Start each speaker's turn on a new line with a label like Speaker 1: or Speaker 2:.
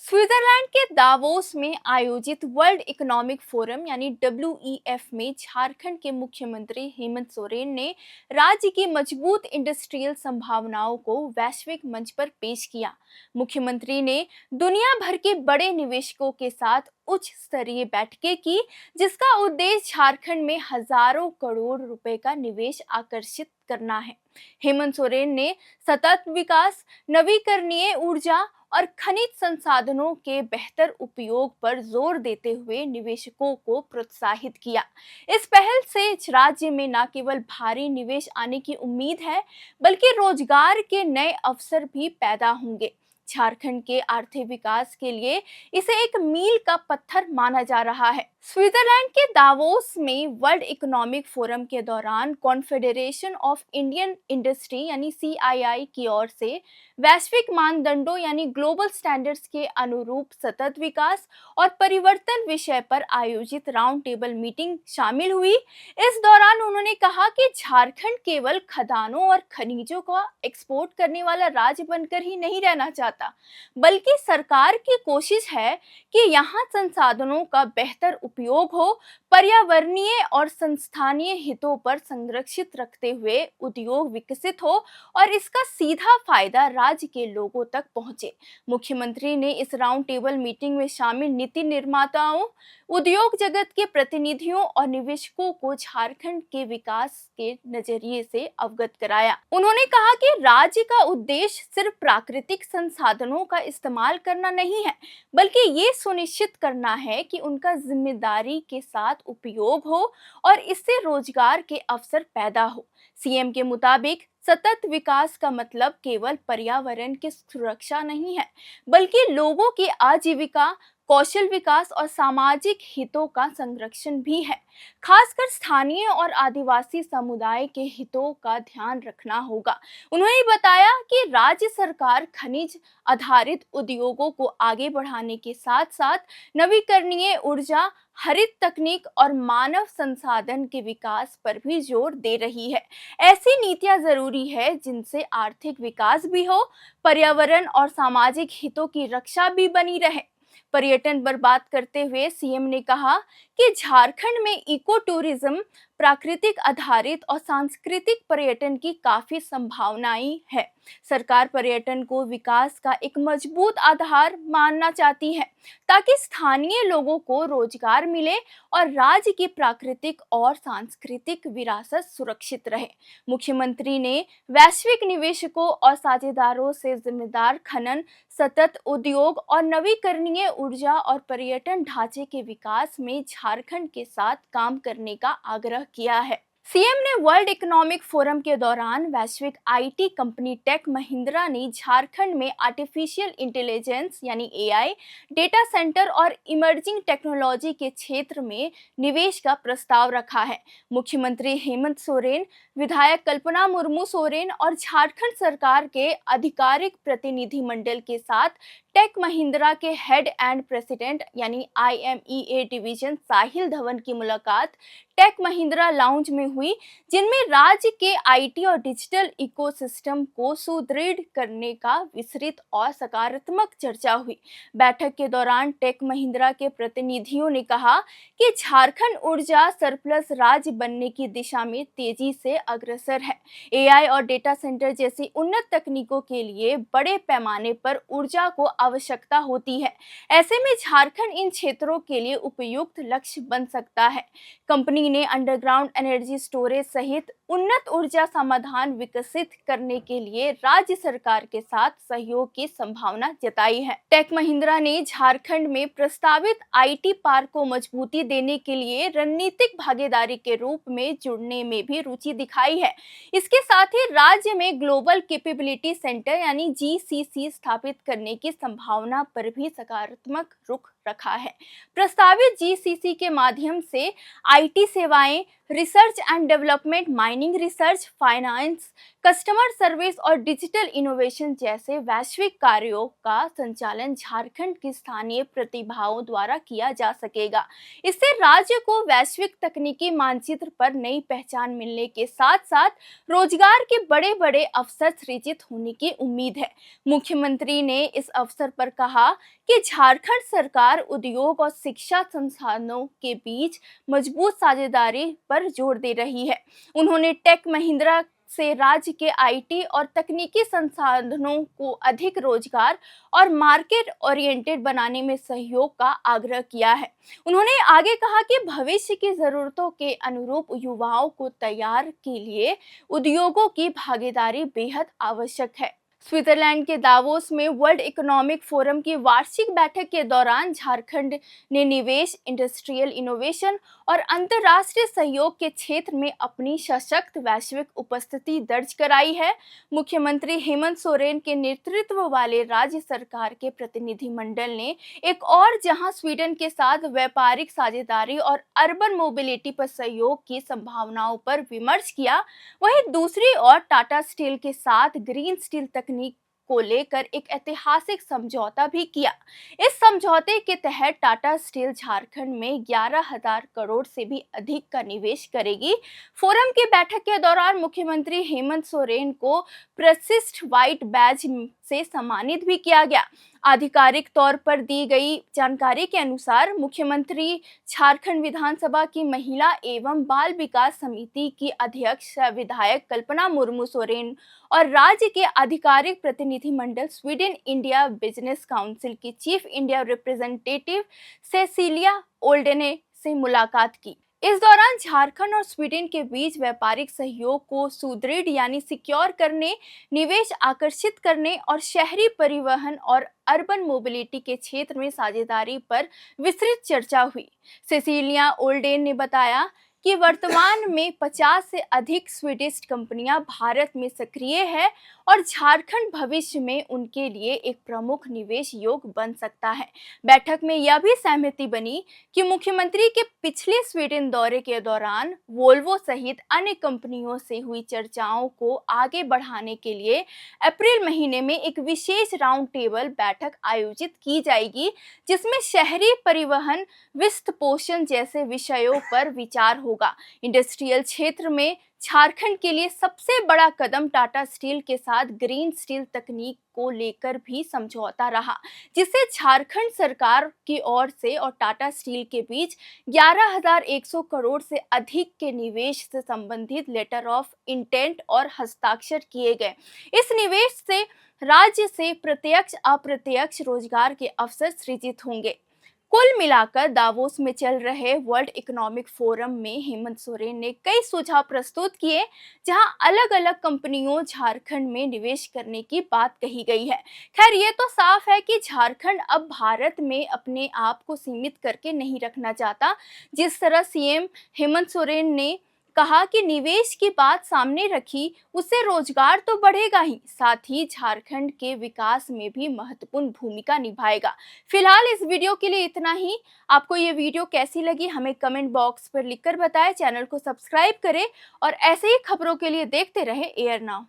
Speaker 1: Switzerland के Davos में आयोजित वर्ल्ड इकोनॉमिक फोरम यानी WEF में झारखंड के मुख्यमंत्री हेमंत सोरेन ने राज्य की मजबूत इंडस्ट्रियल संभावनाओं को वैश्विक मंच पर पेश किया। मुख्यमंत्री ने दुनिया भर के बड़े निवेशकों के साथ उच्च स्तरीय बैठकें की, जिसका उद्देश्य झारखंड में हजारों करोड़ रुपए का निवेश आकर्षित करना है। हेमंत सोरेन ने सतत विकास, नवीकरणीय ऊर्जा और खनिज संसाधनों के बेहतर उपयोग पर जोर देते हुए निवेशकों को प्रोत्साहित किया। इस पहल से राज्य में न केवल भारी निवेश आने की उम्मीद है, बल्कि रोजगार के नए अवसर भी पैदा होंगे। झारखंड के आर्थिक विकास के लिए इसे एक मील का पत्थर माना जा रहा है। स्विट्जरलैंड के दावोस में वर्ल्ड इकोनॉमिक फोरम के दौरान कॉन्फेडरेशन ऑफ इंडियन इंडस्ट्री यानी CII की ओर से वैश्विक मानदंडों यानी ग्लोबल स्टैंडर्ड्स के अनुरूप सतत विकास और परिवर्तन विषय पर आयोजित राउंड टेबल मीटिंग शामिल हुई। इस दौरान उन्होंने कहा कि झारखंड केवल खदानों और खनिजों का एक्सपोर्ट करने वाला राज्य बनकर ही नहीं रहना चाहता, बल्कि सरकार की कोशिश है कि यहाँ संसाधनों का बेहतर उपयोग हो, पर्यावरणीय और संस्थानीय हितों पर संरक्षित रखते हुए उद्योग विकसित हो और इसका सीधा फायदा राज्य के लोगों तक पहुंचे। मुख्यमंत्री ने इस राउंड टेबल मीटिंग में शामिल नीति निर्माताओं, उद्योग जगत के प्रतिनिधियों और निवेशकों को झारखंड के विकास के नजरिए से अवगत कराया। उन्होंने कहा कि राज्य का उद्देश्य सिर्फ प्राकृतिक संसाधनों का इस्तेमाल करना नहीं है, बल्कि ये सुनिश्चित करना है कि उनका जिम्मेदारी के साथ उपयोग हो और इससे रोजगार के अवसर पैदा हो। CM के मुताबिक सतत विकास का मतलब केवल पर्यावरण की सुरक्षा नहीं है, बल्कि लोगों की आजीविका, कौशल विकास और सामाजिक हितों का संरक्षण भी है। खासकर स्थानीय और आदिवासी समुदाय के हितों का ध्यान रखना होगा। उन्होंने बताया कि राज्य सरकार खनिज आधारित उद्योगों को आगे बढ़ाने के साथ साथ नवीकरणीय ऊर्जा, हरित तकनीक और मानव संसाधन के विकास पर भी जोर दे रही है। ऐसी नीतियां जरूरी है जिनसे आर्थिक विकास भी हो, पर्यावरण और सामाजिक हितों की रक्षा भी बनी रहे। पर्यटन पर बात करते हुए CM ने कहा कि झारखंड में इको टूरिज्म, प्राकृतिक आधारित और सांस्कृतिक पर्यटन की काफी संभावनाएं है। सरकार पर्यटन को विकास का एक मजबूत आधार मानना चाहती है, ताकि स्थानीय लोगों को रोजगार मिले और राज्य की प्राकृतिक और सांस्कृतिक विरासत सुरक्षित रहे। मुख्यमंत्री ने वैश्विक निवेशकों और साझेदारों से जिम्मेदार खनन, सतत उद्योग और नवीकरणीय ऊर्जा और पर्यटन ढांचे के विकास में झारखंड के साथ काम करने का आग्रह किया है। CM ने वर्ल्ड इकोनॉमिक फोरम के दौरान वैश्विक IT कंपनी टेक महिंद्रा ने झारखंड में आर्टिफिशियल इंटेलिजेंस यानी AI, डेटा सेंटर और इमर्जिंग टेक्नोलॉजी के क्षेत्र में निवेश का प्रस्ताव रखा है। मुख्यमंत्री हेमंत सोरेन, विधायक कल्पना मुर्मू सोरेन और झारखंड सरकार के आधिकारिक प्रतिनिधिमंडल के साथ टेक महिंद्रा के हेड एंड प्रेसिडेंट यानी IMEA डिवीजन साहिल धवन की मुलाकात टेक महिंद्रा लाउंज में हुई, जिनमें राज्य के IT और डिजिटल इकोसिस्टम को सुदृढ़ करने का विस्तृत और सकारात्मक चर्चा हुई। बैठक के दौरान टेक महिंद्रा के प्रतिनिधियों ने कहा कि झारखंड ऊर्जा सरप्लस राज्य बनने की दिशा में तेजी से अग्रसर है। AI और डेटा सेंटर जैसी उन्नत तकनीकों के लिए बड़े पैमाने पर ऊर्जा को आवश्यकता होती है। ऐसे में झारखंड इन क्षेत्रों के लिए उपयुक्त लक्ष्य बन सकता है। कंपनी ने अंडरग्राउंड एनर्जी स्टोरेज सहित उन्नत ऊर्जा समाधान विकसित करने के लिए राज्य सरकार के साथ सहयोग की संभावना जताई है। टेक महिंद्रा ने झारखंड में प्रस्तावित IT पार्क को मजबूती देने के लिए रणनीतिक भागीदारी के रूप में जुड़ने में भी रुचि दिखाई है। इसके साथ ही राज्य में ग्लोबल कैपेबिलिटी सेंटर यानी GCC स्थापित करने की संभावना पर भी सकारात्मक रुख रखा है। प्रस्तावित जीसीसी के माध्यम से आईटी सेवाएं, research and development, mining research, finance, customer service और डिजिटल इनोवेशन जैसे वैश्विक कार्यों का संचालन झारखंड की स्थानीय प्रतिभाओं द्वारा किया जा सकेगा। इससे राज्य को वैश्विक तकनीकी मानचित्र पर नई पहचान मिलने के साथ साथ रोजगार के बड़े बड़े अवसर सृजित होने की उम्मीद है। मुख्यमंत्री ने इस अवसर पर कहा कि झारखंड सरकार उद्योग और शिक्षा संस्थानों के बीच मजबूत साझेदारी पर जोर दे रही है। उन्होंने टेक महिंद्रा से राज्य के आईटी और तकनीकी संसाधनों को अधिक रोजगार और मार्केट ओरिएंटेड बनाने में सहयोग का आग्रह किया है। उन्होंने आगे कहा कि भविष्य की जरूरतों के अनुरूप युवाओं को तैयार के लिए उद्योगों की भागीदारी बेहद आवश्यक है। स्विट्जरलैंड के दावोस में वर्ल्ड इकोनॉमिक फोरम की वार्षिक बैठक के दौरान झारखंड ने निवेश, इंडस्ट्रियल इनोवेशन और अंतर्राष्ट्रीय सहयोग के क्षेत्र में अपनी सशक्त वैश्विक उपस्थिति दर्ज कराई है। मुख्यमंत्री हेमंत सोरेन के नेतृत्व वाले राज्य सरकार के प्रतिनिधिमंडल ने एक और जहां स्वीडन के साथ व्यापारिक साझेदारी और अर्बन मोबिलिटी पर सहयोग की संभावनाओं पर विमर्श किया, वहीं दूसरी ओर टाटा स्टील के साथ ग्रीन स्टील तकनीक को लेकर एक ऐतिहासिक समझौता भी किया। इस समझौते के तहत टाटा स्टील झारखंड में 11,000 करोड़ से भी अधिक का निवेश करेगी। फोरम की बैठक के दौरान मुख्यमंत्री हेमंत सोरेन को प्रशिष्ट व्हाइट बैज से सम्मानित भी किया गया। आधिकारिक तौर पर दी गई जानकारी के अनुसार मुख्यमंत्री झारखंड विधानसभा की महिला एवं बाल विकास समिति की अध्यक्ष विधायक कल्पना मुर्मू सोरेन और राज्य के आधिकारिक प्रतिनिधिमंडल स्वीडन इंडिया बिजनेस काउंसिल की चीफ इंडिया रिप्रेजेंटेटिव सेसिलिया ओल्डेने से मुलाकात की। इस दौरान झारखंड और स्वीडन के बीच व्यापारिक सहयोग को सुदृढ़ यानी सिक्योर करने, निवेश आकर्षित करने और शहरी परिवहन और अर्बन मोबिलिटी के क्षेत्र में साझेदारी पर विस्तृत चर्चा हुई। सेसिलिया ओल्डेन ने बताया कि वर्तमान में 50 से अधिक स्वीडिश कंपनियां भारत में सक्रिय है और झारखंड भविष्य में उनके लिए एक प्रमुख निवेश योग्य बन सकता है। बैठक में यह भी सहमति बनी कि मुख्यमंत्री के पिछले स्वीडन दौरे के दौरान वोल्वो सहित अन्य कंपनियों से हुई चर्चाओं को आगे बढ़ाने के लिए अप्रैल महीने में एक विशेष राउंड टेबल बैठक आयोजित की जाएगी, जिसमें शहरी परिवहन, वित्त पोषण जैसे विषयों पर विचार होगा। इंडस्ट्रियल क्षेत्र में झारखंड के लिए सबसे बड़ा कदम टाटा स्टील के साथ ग्रीन स्टील तकनीक को लेकर भी समझौता रहा, जिससे झारखंड सरकार की ओर से और टाटा स्टील के बीच 11,100 करोड़ से अधिक के निवेश से संबंधित लेटर ऑफ इंटेंट और हस्ताक्षर किए गए। इस निवेश से राज्य से प्रत्यक्ष अप्रत्यक्ष रोजगार के अवसर सृजित होंगे। कुल मिलाकर दावोस में चल रहे वर्ल्ड इकोनॉमिक फोरम में हेमंत सोरेन ने कई सुझाव प्रस्तुत किए, जहां अलग अलग कंपनियों झारखंड में निवेश करने की बात कही गई है। खैर, ये तो साफ है कि झारखंड अब भारत में अपने आप को सीमित करके नहीं रखना चाहता। जिस तरह सीएम हेमंत सोरेन ने कहा कि निवेश की बात सामने रखी, उससे रोजगार तो बढ़ेगा ही, साथ ही झारखंड के विकास में भी महत्वपूर्ण भूमिका निभाएगा। फिलहाल इस वीडियो के लिए इतना ही। आपको ये वीडियो कैसी लगी हमें कमेंट बॉक्स पर लिखकर बताएं। चैनल को सब्सक्राइब करें और ऐसे ही खबरों के लिए देखते रहें एयर नाउ।